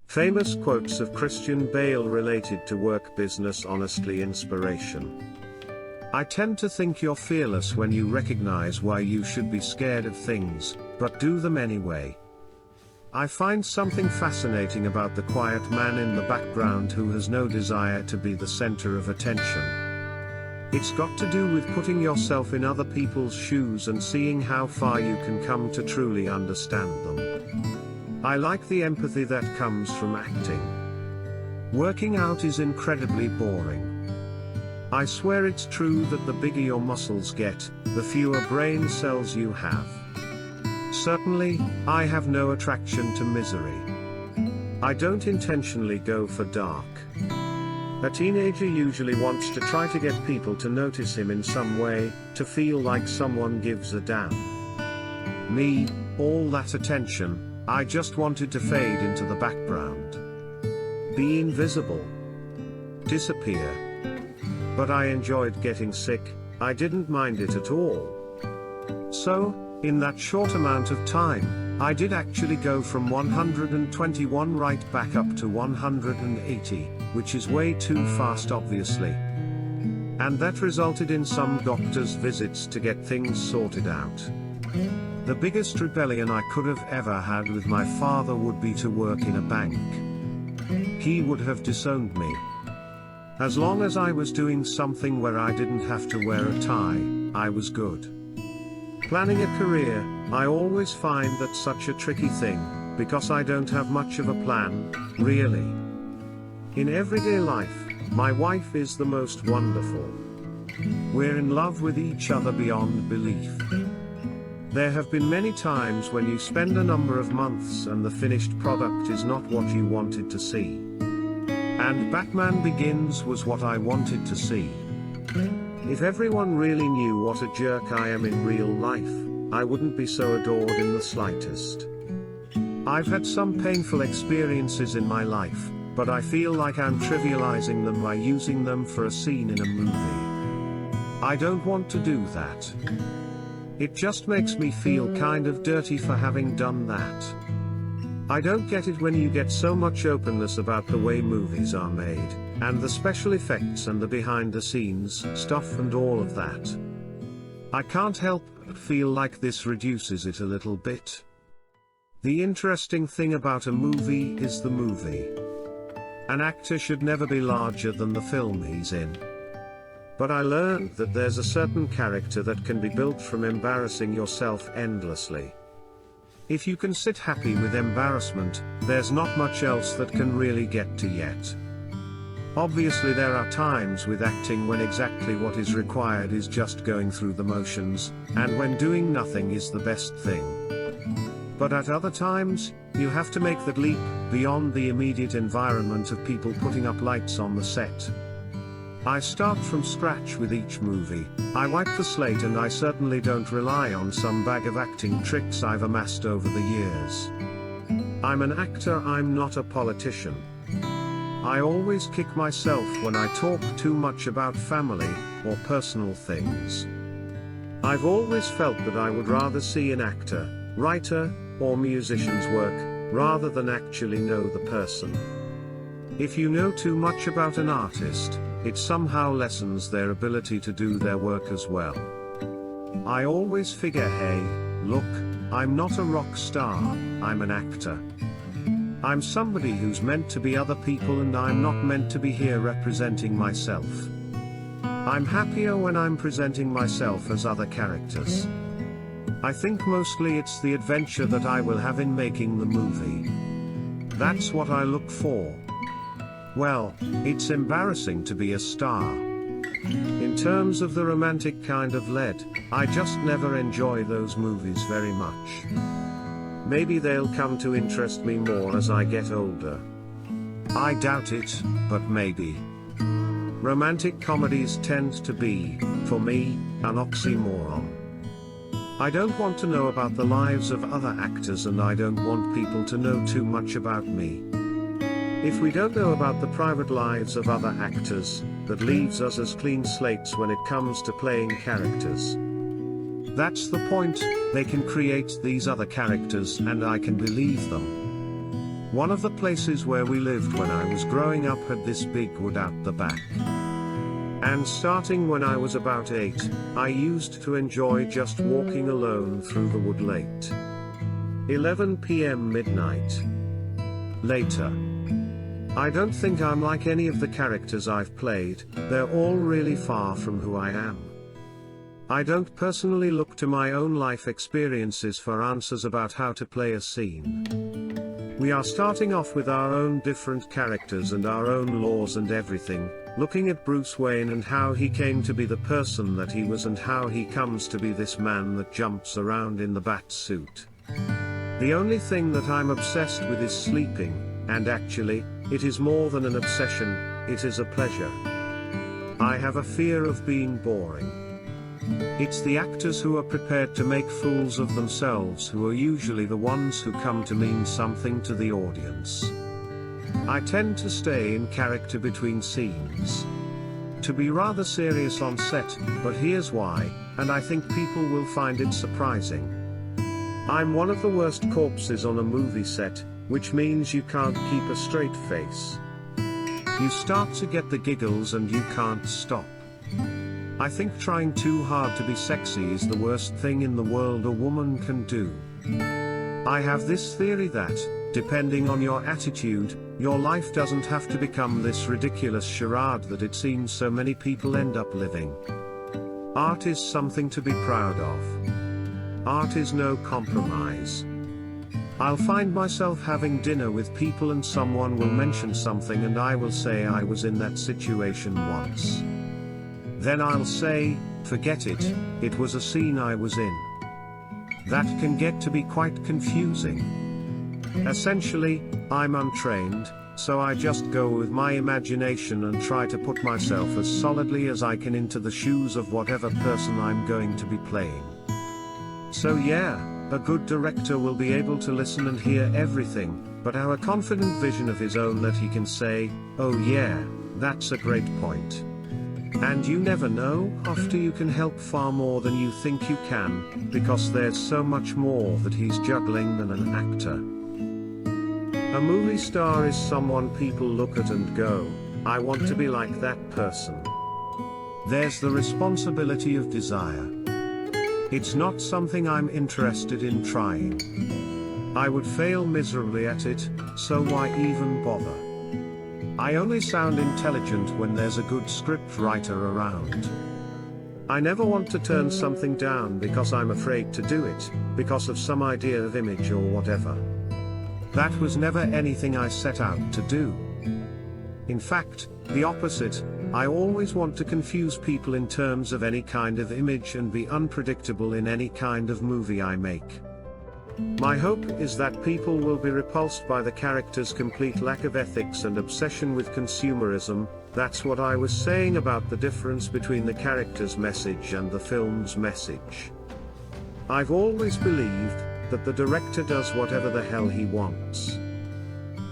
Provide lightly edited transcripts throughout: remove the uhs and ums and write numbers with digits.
Famous quotes of Christian Bale related to work business honestly inspiration. I tend to think you're fearless when you recognize why you should be scared of things, but do them anyway. I find something fascinating about the quiet man in the background who has no desire to be the center of attention. It's got to do with putting yourself in other people's shoes and seeing how far you can come to truly understand them. I like the empathy that comes from acting. Working out is incredibly boring. I swear it's true that the bigger your muscles get, the fewer brain cells you have. Certainly, I have no attraction to misery. I don't intentionally go for dark. A teenager usually wants to try to get people to notice him in some way, to feel like someone gives a damn. Me, all that attention, I just wanted to fade into the background. Be invisible. Disappear. But I enjoyed getting sick, I didn't mind it at all. So, in that short amount of time, I did actually go from 121 right back up to 180, which is way too fast obviously. And that resulted in some doctor's visits to get things sorted out. The biggest rebellion I could have ever had with my father would be to work in a bank. He would have disowned me. As long as I was doing something where I didn't have to wear a tie, I was good. Planning a career, I always find that such a tricky thing, because I don't have much of a plan, really. In everyday life, my wife is the most wonderful. We're in love with each other beyond belief. There have been many times when you spend a number of months and the finished product is not what you wanted to see. And Batman Begins was what I wanted to see. If everyone really knew what a jerk I am in real life, I wouldn't be so adored in the slightest. I've had some painful experiences in my life, but I feel like I'm trivializing them by using them for a scene in a movie. I don't want to do that. It just makes me feel kind of dirty for having done that. I don't get it when you get so much openness about the way movies are made, and the special effects and the behind the scenes stuff and all of that. I can't help but feel like this reduces it a little bit. The interesting thing about a movie is the movie. An actor should never be larger than the film he's in. But I learned that there's a certain character that can be built from embarrassing yourself endlessly. If you can sit happy with embarrassment, there's not much else that can really get to yet. Obviously there are times with acting when exactly what is required is just going through the motions, and when doing nothing is the best thing. But at other times, you have to make that leap beyond the immediate environment of people putting up lights on the set. I start from scratch with each movie, I wipe the slate, and I certainly don't rely on some bag of acting tricks I've amassed over the years. I'm an actor, I'm not a politician. I always kick myself when I talk too much about family or personal things. I've always felt that I would rather see an actor, writer, or musician's work, rather than actually know the person. If you know too much about an artist, it somehow lessens their ability to do their work as well. I always figure, hey, look, I'm not a rock star, I'm an actor. I'm somebody who's meant to be other people, and I'm not meant to be here representing myself. I'm happier when I'm presenting myself as other characters. I think mostly it's the adventure that I will have in making the movie. That's what I look for. Well, it's embarrassing to be a star. In terms of the romantic kind of lead, I just never enjoy those movies very much. Maybe they'll come to interest me more as I get older. I doubt it, but maybe. Romantic comedies tend to be, for me, an oxymoron. I don't want to know about the lives of other actors, and I don't want people to know too much about me. If we don't know about the private lives of other actors, that leaves us as clean slates when it comes to playing characters. That's the point, they can create these other characters and I can believe them. One of the places where we lived when I was growing up had this big wood out the back. And starting when I was about 8, I used to enjoy just walking alone through the wood late. 11 p.m. midnight. Later. I don't think I'm like any of the characters I've played, they're all really far from who I am. I don't personally look to my own life experiences for answers about how to play a scene. We are starting off with our own different characters and our own laws and everything, looking at Bruce Wayne and how he came to be the person that he was and how he comes to be this man that jumps around in the bat suit. The only thing that I'm obsessed with is sleeping, and actually, it is more than an obsession, it is a pleasure. I have a fear of being boring. It's the actors who are prepared to make fools of themselves who are usually the ones who come to mean something to the audience. I tend to stay in character between scenes. To be rather serious on set, but here's why, and I think people will find it surprising. I'm one of the worst corpses on a movie set, which means you can't keep a straight face. You start to get the giggles and you can't stop. I think trying too hard to be sexy is the worst thing in the world a woman can do. I have this theory that, depending on your attitude, your life doesn't have to become this ridiculous charade that it seems so many people end up living. Art is something to be proud of. Art is no compromise. I'll find myself having dinner with people and someone will mention something and I will say I was in that situation once. Then I'll say, forget it, it was a scene I was in. That can get to be quite confusing. Essentially, I'm untrained, so I just go with my imagination and try to put myself as solidly as I can into the shoes of whatever person I'm going to be playing. So yeah, a good director will be able to listen and hear everything, but have a confident vision of his own that he can say, oh yeah, that's a great point. And you never know, after you can help far more than you think you can, because there's so much more that he's juggling than an actor. A movie star is someone people look at and go, I want to be like that person. There's the responsibility of desire. It's not something I'm interested in trying. I would fail miserably at it, so why even bother? I only sound intelligent when there's a good script writer around. I never want to turn something down because I'm afraid to do it, because of some idea of image or whatever. That was never anything I set out to do. In fact, the opposite, I always want to confuse people in terms of any kind of image and be unpredictable in any kind of movie I make. My hope is that people will be repulsed by the character's complete lack of ethics and obsession with consumerism. That's what I was saying about the difference between the character's message and the film's message. I've always believed that the director does whatever the hell he wants.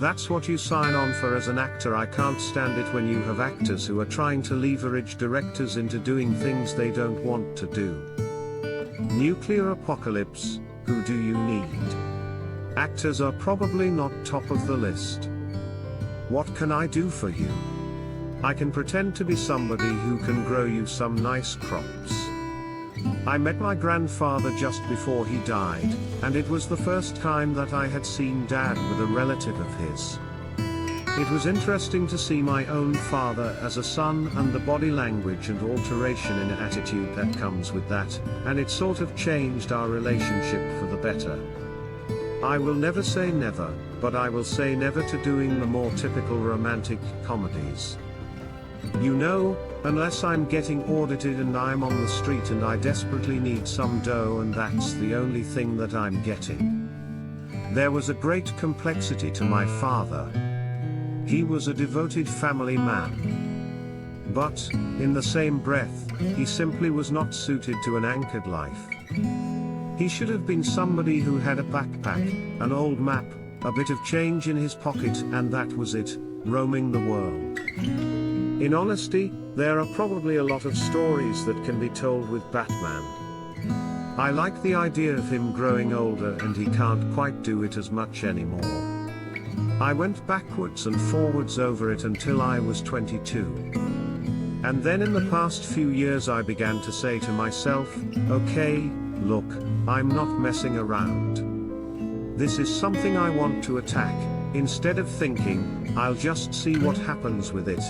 That's what you sign on for as an actor. I can't stand it when you have actors who are trying to leverage directors into doing things they don't want to do. Nuclear apocalypse, who do you need? Actors are probably not top of the list. What can I do for you? I can pretend to be somebody who can grow you some nice crops. I met my grandfather just before he died, and it was the first time that I had seen Dad with a relative of his. It was interesting to see my own father as a son and the body language and alteration in attitude that comes with that, and it sort of changed our relationship for the better. I will never say never, but I will say never to doing the more typical romantic comedies. You know, unless I'm getting audited and I'm on the street and I desperately need some dough and that's the only thing that I'm getting. There was a great complexity to my father. He was a devoted family man. But, in the same breath, he simply was not suited to an anchored life. He should have been somebody who had a backpack, an old map, a bit of change in his pocket, and that was it, roaming the world. In honesty, there are probably a lot of stories that can be told with Batman. I like the idea of him growing older and he can't quite do it as much anymore. I went backwards and forwards over it until I was 22. And then in the past few years I began to say to myself, okay, look, I'm not messing around. This is something I want to attack, instead of thinking, I'll just see what happens with it.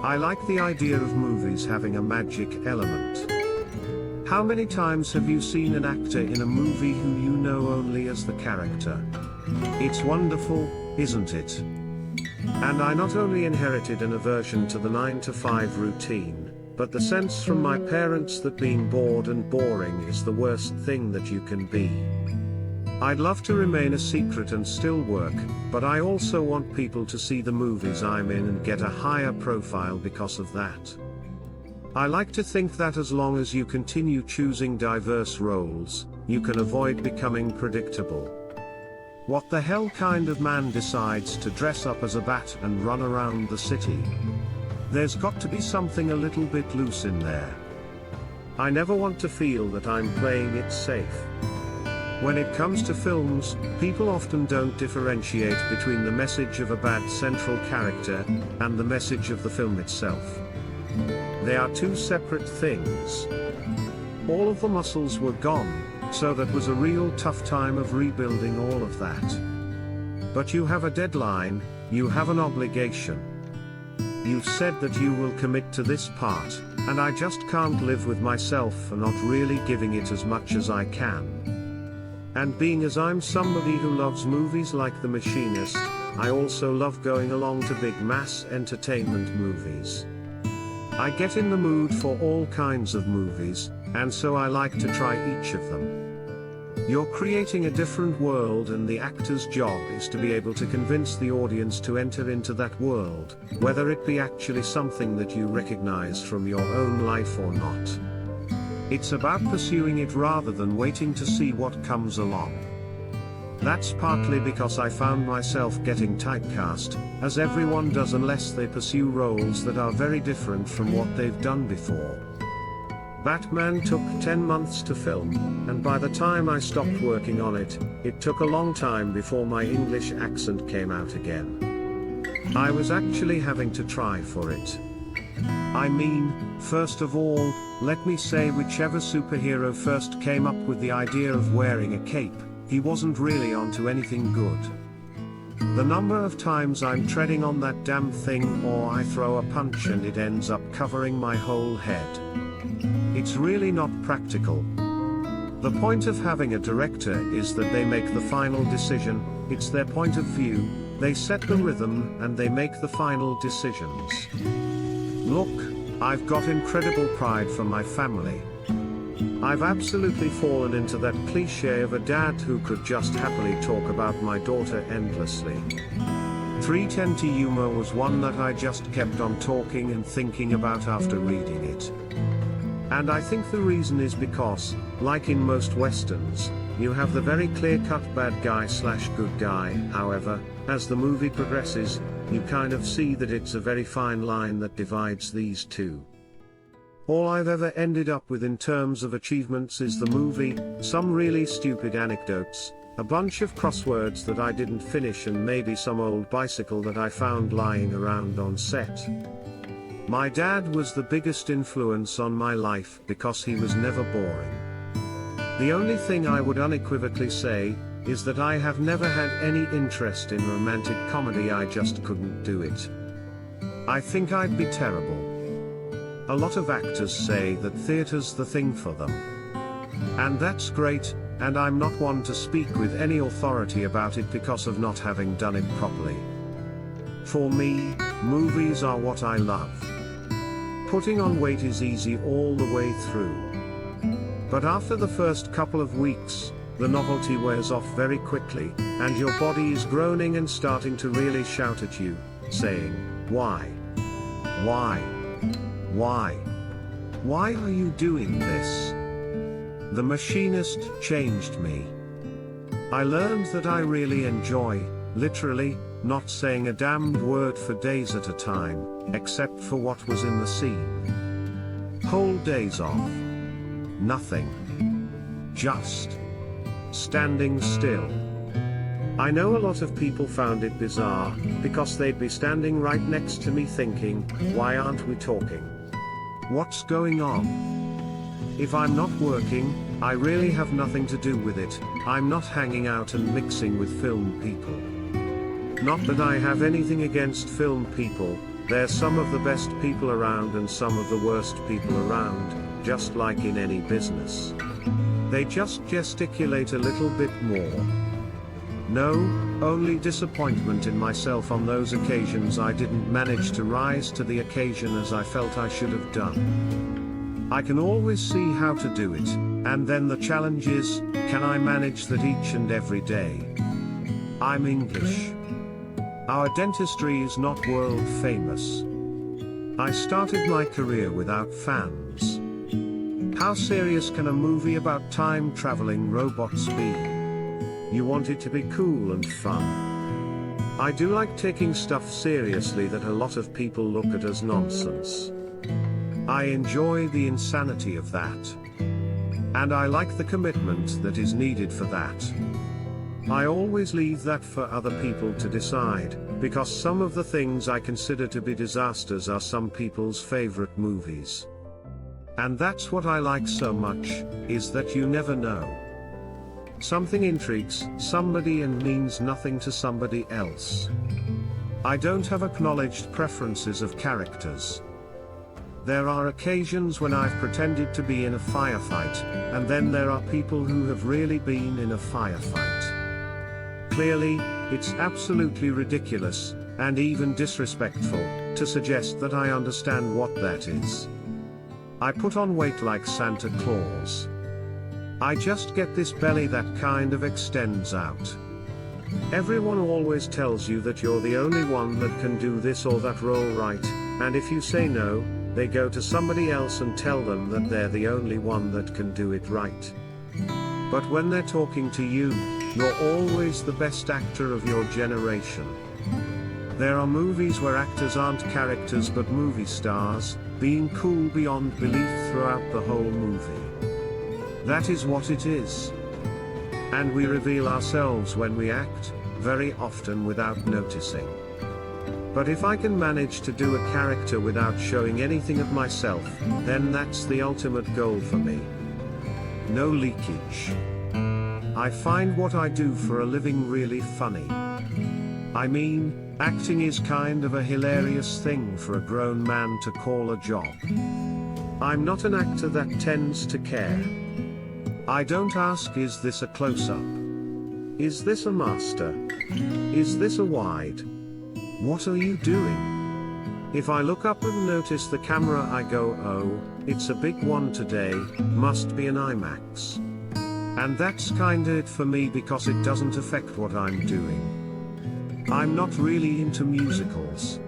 I like the idea of movies having a magic element. How many times have you seen an actor in a movie who you know only as the character? It's wonderful, isn't it? And I not only inherited an aversion to the 9-to-5 routine, but the sense from my parents that being bored and boring is the worst thing that you can be. I'd love to remain a secret and still work, but I also want people to see the movies I'm in and get a higher profile because of that. I like to think that as long as you continue choosing diverse roles, you can avoid becoming predictable. What the hell kind of man decides to dress up as a bat and run around the city? There's got to be something a little bit loose in there. I never want to feel that I'm playing it safe. When it comes to films, people often don't differentiate between the message of a bad central character and the message of the film itself. They are two separate things. All of the muscles were gone, so that was a real tough time of rebuilding all of that. But you have a deadline, you have an obligation. You've said that you will commit to this part, and I just can't live with myself for not really giving it as much as I can. And being as I'm somebody who loves movies like The Machinist, I also love going along to big mass entertainment movies. I get in the mood for all kinds of movies, and so I like to try each of them. You're creating a different world, and the actor's job is to be able to convince the audience to enter into that world, whether it be actually something that you recognize from your own life or not. It's about pursuing it rather than waiting to see what comes along. That's partly because I found myself getting typecast, as everyone does unless they pursue roles that are very different from what they've done before. Batman took 10 months to film, and by the time I stopped working on it, it took a long time before my English accent came out again. I was actually having to try for it. I mean, first of all, let me say whichever superhero first came up with the idea of wearing a cape, he wasn't really onto anything good. The number of times I'm treading on that damn thing, or I throw a punch and it ends up covering my whole head. It's really not practical. The point of having a director is that they make the final decision, it's their point of view, they set the rhythm, and they make the final decisions. Look, I've got incredible pride for my family. I've absolutely fallen into that cliché of a dad who could just happily talk about my daughter endlessly. 310 to Yuma was one that I just kept on talking and thinking about after reading it. And I think the reason is because, like in most westerns, you have the very clear-cut bad guy / good guy. However, as the movie progresses, you kind of see that it's a very fine line that divides these two. All I've ever ended up with in terms of achievements is the movie, some really stupid anecdotes, a bunch of crosswords that I didn't finish, and maybe some old bicycle that I found lying around on set. My dad was the biggest influence on my life because he was never boring. The only thing I would unequivocally say is that I have never had any interest in romantic comedy. I just couldn't do it. I think I'd be terrible. A lot of actors say that theater's the thing for them. And that's great, and I'm not one to speak with any authority about it because of not having done it properly. For me, movies are what I love. Putting on weight is easy all the way through. But after the first couple of weeks, the novelty wears off very quickly, and your body is groaning and starting to really shout at you, saying, why? Why? Why? Why are you doing this? The Machinist changed me. I learned that I really enjoy, literally, not saying a damned word for days at a time, except for what was in the scene. Whole days off. Nothing. Just standing still. I know a lot of people found it bizarre, because they'd be standing right next to me thinking, why aren't we talking? What's going on? If I'm not working, I really have nothing to do with it. I'm not hanging out and mixing with film people. Not that I have anything against film people, they're some of the best people around and some of the worst people around, just like in any business. They just gesticulate a little bit more. No, only disappointment in myself on those occasions I didn't manage to rise to the occasion as I felt I should have done. I can always see how to do it, and then the challenge is, can I manage that each and every day? I'm English. Our dentistry is not world famous. I started my career without fans. How serious can a movie about time-traveling robots be? You want it to be cool and fun. I do like taking stuff seriously that a lot of people look at as nonsense. I enjoy the insanity of that. And I like the commitment that is needed for that. I always leave that for other people to decide, because some of the things I consider to be disasters are some people's favorite movies. And that's what I like so much, is that you never know. Something intrigues somebody and means nothing to somebody else. I don't have acknowledged preferences of characters. There are occasions when I've pretended to be in a firefight, and then there are people who have really been in a firefight. Clearly, it's absolutely ridiculous, and even disrespectful, to suggest that I understand what that is. I put on weight like Santa Claus. I just get this belly that kind of extends out. Everyone always tells you that you're the only one that can do this or that role right, and if you say no, they go to somebody else and tell them that they're the only one that can do it right. But when they're talking to you, you're always the best actor of your generation. There are movies where actors aren't characters but movie stars, being cool beyond belief throughout the whole movie. That is what it is. And we reveal ourselves when we act, very often without noticing. But if I can manage to do a character without showing anything of myself, then that's the ultimate goal for me. No leakage. I find what I do for a living really funny. I mean, acting is kind of a hilarious thing for a grown man to call a job. I'm not an actor that tends to care. I don't ask, is this a close-up? Is this a master? Is this a wide? What are you doing? If I look up and notice the camera, I go, oh, it's a big one today, must be an IMAX. And that's kinda it for me because it doesn't affect what I'm doing. I'm not really into musicals.